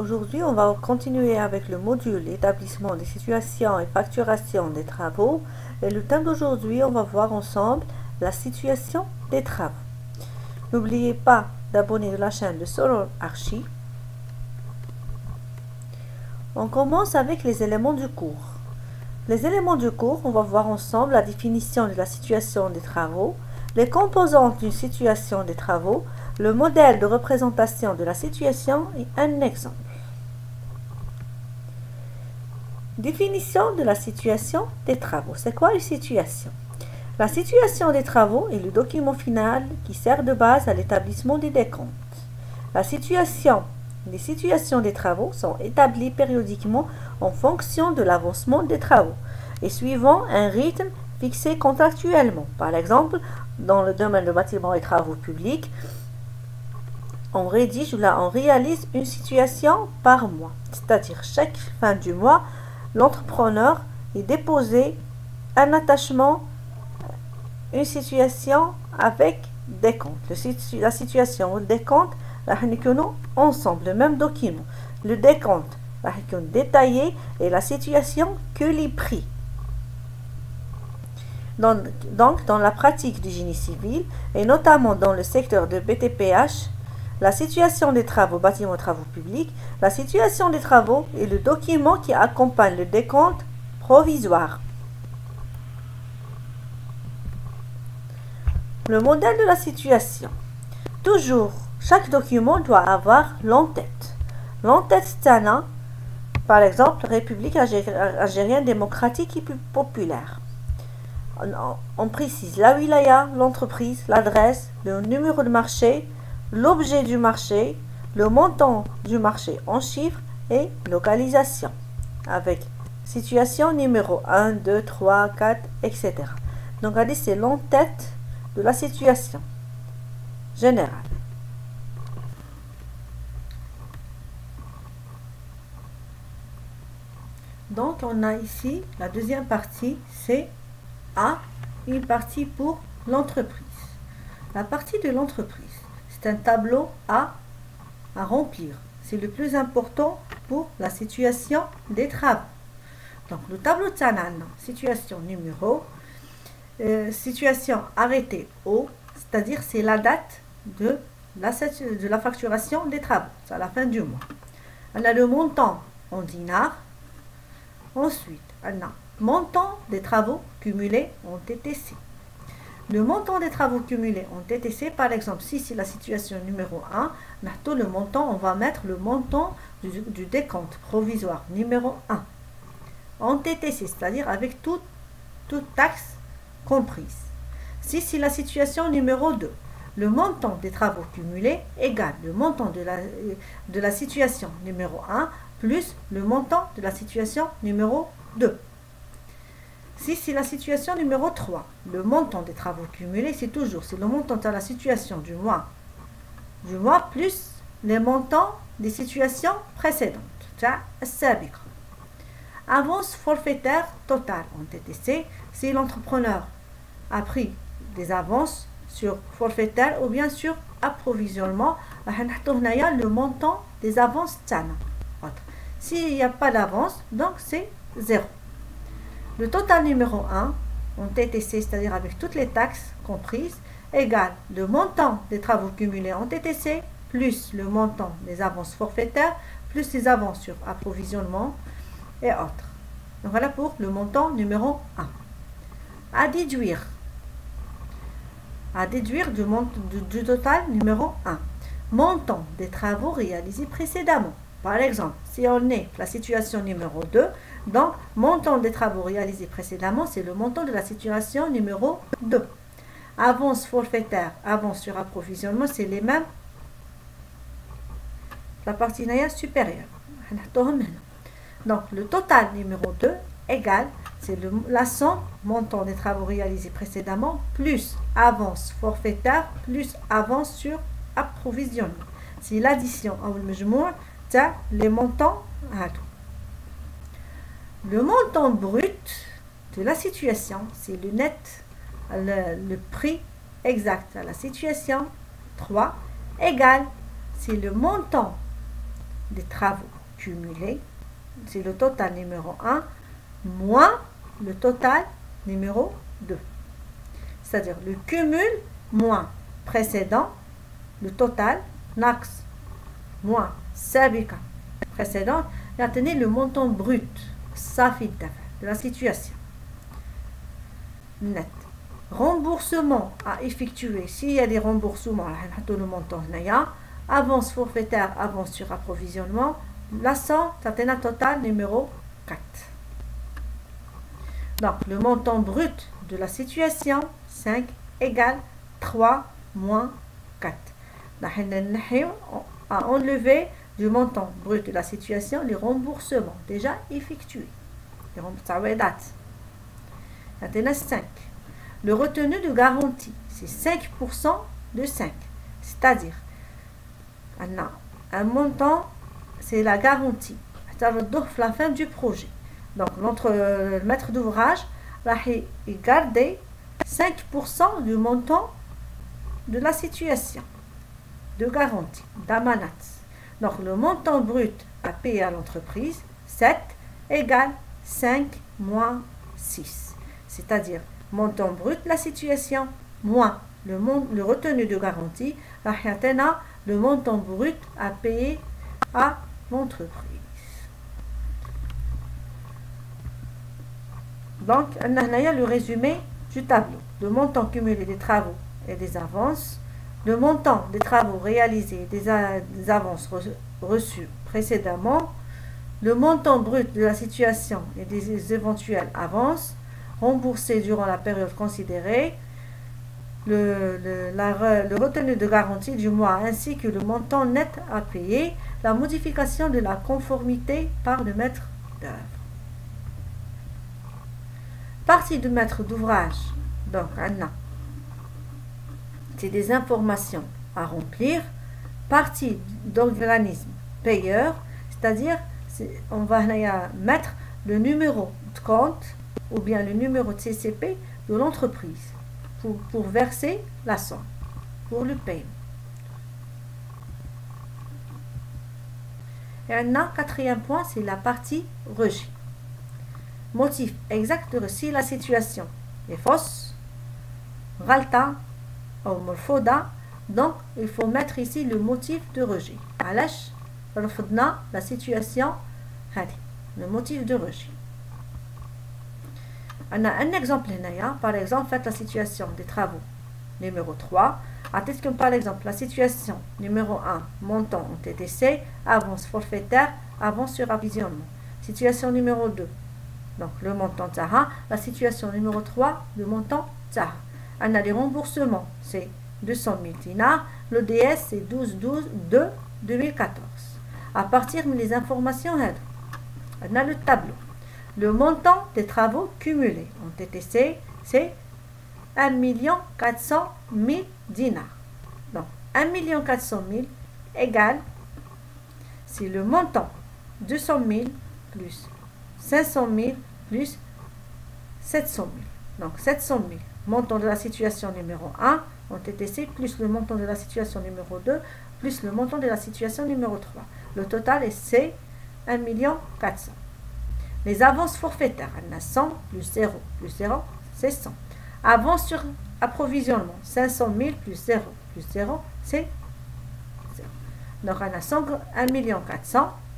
Aujourd'hui, on va continuer avec le module établissement des situations et facturation des travaux. Et le thème d'aujourd'hui, on va voir ensemble la situation des travaux. N'oubliez pas d'abonner la chaîne de Soror Archi. On commence avec les éléments du cours. Les éléments du cours, on va voir ensemble la définition de la situation des travaux, les composantes d'une situation des travaux, le modèle de représentation de la situation et un exemple. Définition de la situation des travaux. C'est quoi une situation? La situation des travaux est le document final qui sert de base à l'établissement des décomptes. Les situations des travaux sont établies périodiquement en fonction de l'avancement des travaux et suivant un rythme fixé contractuellement. Par exemple, dans le domaine de bâtiments et travaux publics, on rédige ou là on réalise une situation par mois, c'est-à-dire chaque fin du mois, l'entrepreneur est déposé un attachement, une situation avec des comptes. La situation ou le décompte ensemble, le même document. Le décompte détaillé et la situation que les prix. Donc, dans la pratique du génie civil et notamment dans le secteur de BTPH, la situation des travaux, bâtiments et travaux publics, la situation des travaux est le document qui accompagne le décompte provisoire. Le modèle de la situation. Toujours, chaque document doit avoir l'en-tête. L'en-tête Tana, par exemple, République algérienne démocratique et populaire. On précise la wilaya, l'entreprise, l'adresse, le numéro de marché, l'objet du marché, le montant du marché en chiffres et localisation, avec situation numéro 1, 2, 3, 4, etc. Donc, regardez, c'est l'en-tête de la situation générale. Donc, on a ici la deuxième partie, c'est une partie pour l'entreprise. La partie de l'entreprise, c'est un tableau à remplir. C'est le plus important pour la situation des travaux. Donc, le tableau de Tanana, situation numéro, situation arrêtée au, c'est-à-dire c'est la date de la facturation des travaux. C'est à la fin du mois. On a le montant en dinars. Ensuite, on a montant des travaux cumulés en TTC. Le montant des travaux cumulés en TTC, par exemple, si c'est la situation numéro 1, le montant, on va mettre le montant du décompte provisoire numéro 1. En TTC, c'est-à-dire avec toute taxe comprise. Si c'est la situation numéro 2, le montant des travaux cumulés égale le montant de la situation numéro 1 plus le montant de la situation numéro 2. Si c'est la situation numéro 3, le montant des travaux cumulés, c'est le montant de la situation du mois plus les montants des situations précédentes. Avance forfaitaire totale en TTC, si l'entrepreneur a pris des avances sur forfaitaire ou bien sur approvisionnement, le montant des avances tana. S'il n'y a pas d'avance, donc c'est 0. Le total numéro 1 en TTC, c'est-à-dire avec toutes les taxes comprises, égale le montant des travaux cumulés en TTC plus le montant des avances forfaitaires plus les avances sur approvisionnement et autres. Donc voilà pour le montant numéro 1. À déduire du total numéro 1. Montant des travaux réalisés précédemment. Par exemple, si on est la situation numéro 2, donc montant des travaux réalisés précédemment, c'est le montant de la situation numéro 2. Avance forfaitaire, avance sur approvisionnement, c'est les mêmes. La partie supérieure. Donc, le total numéro 2 égale, c'est la somme, montant des travaux réalisés précédemment, plus avance forfaitaire, plus avance sur approvisionnement. C'est l'addition au majmour les montants à tout. Le montant brut de la situation, c'est le net, le prix exact à la situation 3, égale, c'est le montant des travaux cumulés, c'est le total numéro 1, moins le total numéro 2. C'est-à-dire le cumul moins précédent, le total, nax, moins sabika précédent, et atteignez le montant brut, safid de la situation. Net. Remboursement à effectuer, s'il y a des remboursements, le montant avance forfaitaire, avance sur approvisionnement, la somme, c'est un total numéro 4. Donc, le montant brut de la situation, 5, égale 3 moins 4. On a enlevé du montant brut de la situation les remboursements déjà effectués. Les remboursements, c'est 5. Le retenu de garantie, c'est 5% de 5. C'est-à-dire, un montant, c'est la garantie. C'est la fin du projet. Donc, le maître d'ouvrage va garder 5% du montant de la situation de garantie, d'amanat. Donc, le montant brut à payer à l'entreprise, 7 égale 5 moins 6. C'est-à-dire, montant brut de la situation moins le retenu de garantie, le montant brut à payer à l'entreprise. Donc, on a le résumé du tableau. Le montant cumulé des travaux et des avances, le montant des travaux réalisés et des avances reçues précédemment, le montant brut de la situation et des éventuelles avances remboursées durant la période considérée, le retenu de garantie du mois ainsi que le montant net à payer, la modification de la conformité par le maître d'œuvre. Partie du maître d'ouvrage, donc c'est des informations à remplir. Partie d'organisme payeur, c'est-à-dire on va mettre le numéro de compte ou bien le numéro de CCP de l'entreprise pour verser la somme, pour le paiement. Et un quatrième point, c'est la partie rejet. Motif exact de si la situation est fausse, ghalta ou morfoda, donc il faut mettre ici le motif de rejet. Alash, la situation, le motif de rejet. On a un exemple là, par exemple, faites la situation des travaux numéro 3. Attendez comme par exemple la situation numéro 1, montant en TTC, avance forfaitaire, avance sur approvisionnement. Situation numéro 2, donc le montant Taha. La situation numéro 3, le montant Taha. On a les remboursements, c'est 200 000 dinars. L'ODS, c'est 12-12 2014. À partir des informations, on a le tableau. Le montant des travaux cumulés en TTC, c'est 1 400 000 dinars. Donc, 1 400 000 égale, c'est le montant 200 000 plus 500 000 plus 700 000. Donc, 700 000, montant de la situation numéro 1 en TTC, plus le montant de la situation numéro 2, plus le montant de la situation numéro 3. Le total est c'est 1 400 000. Les avances forfaitaires, on a 100 plus 0 plus 0, c'est 100. Avance sur approvisionnement, 500 000 plus 0 plus 0, c'est 0. Donc on a 1 400 000,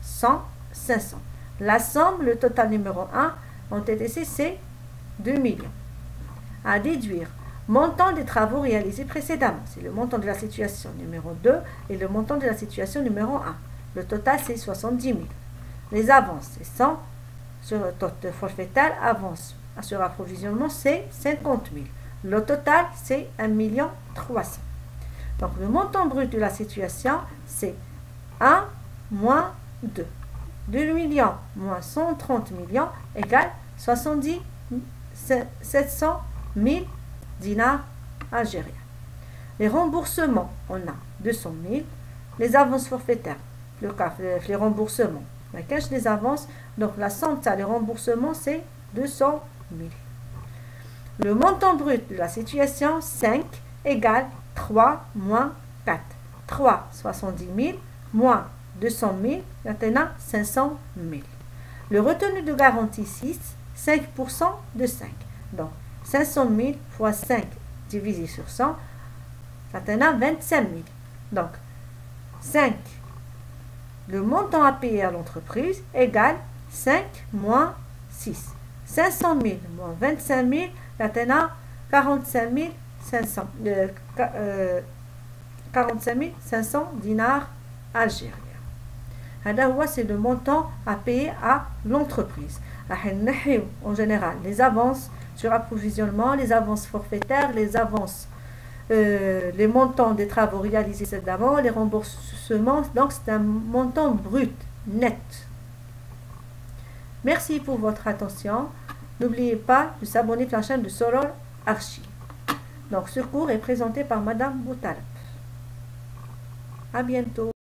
100, 500. La somme, le total numéro 1 en TTC, c'est 2 millions. À déduire, montant des travaux réalisés précédemment, c'est le montant de la situation numéro 2 et le montant de la situation numéro 1. Le total, c'est 70 000. Les avances, c'est 100. Sur le total forfaitaire, avance sur approvisionnement, c'est 50 000. Le total, c'est 1 300 000. Donc, le montant brut de la situation, c'est 1 moins 2. 2 millions moins 130 millions égale 700 000 dinars algériens. Les remboursements, on a 200 000. Les avances forfaitaires, les remboursements, la cache des avances, donc la somme des remboursements, c'est 200 000. Le montant brut de la situation, 5 égale 3 moins 4. 3, 70 000, moins 200 000 maintenant 500 000. Le retenu de garantie 6, 5% de 5. Donc 500 000 fois 5 divisé sur 100, maintenant 25 000. Donc 5, le montant à payer à l'entreprise égale 5 moins 6. 500 000 moins 25 000, maintenant 45 500 dinars algériens. C'est le montant à payer à l'entreprise. En général, les avances sur approvisionnement, les avances forfaitaires, les avances, les montants des travaux réalisés d'avant, les remboursements. Donc, c'est un montant brut, net. Merci pour votre attention. N'oubliez pas de s'abonner à la chaîne de Soror Archi. Donc, ce cours est présenté par Madame Boutaleb. À bientôt.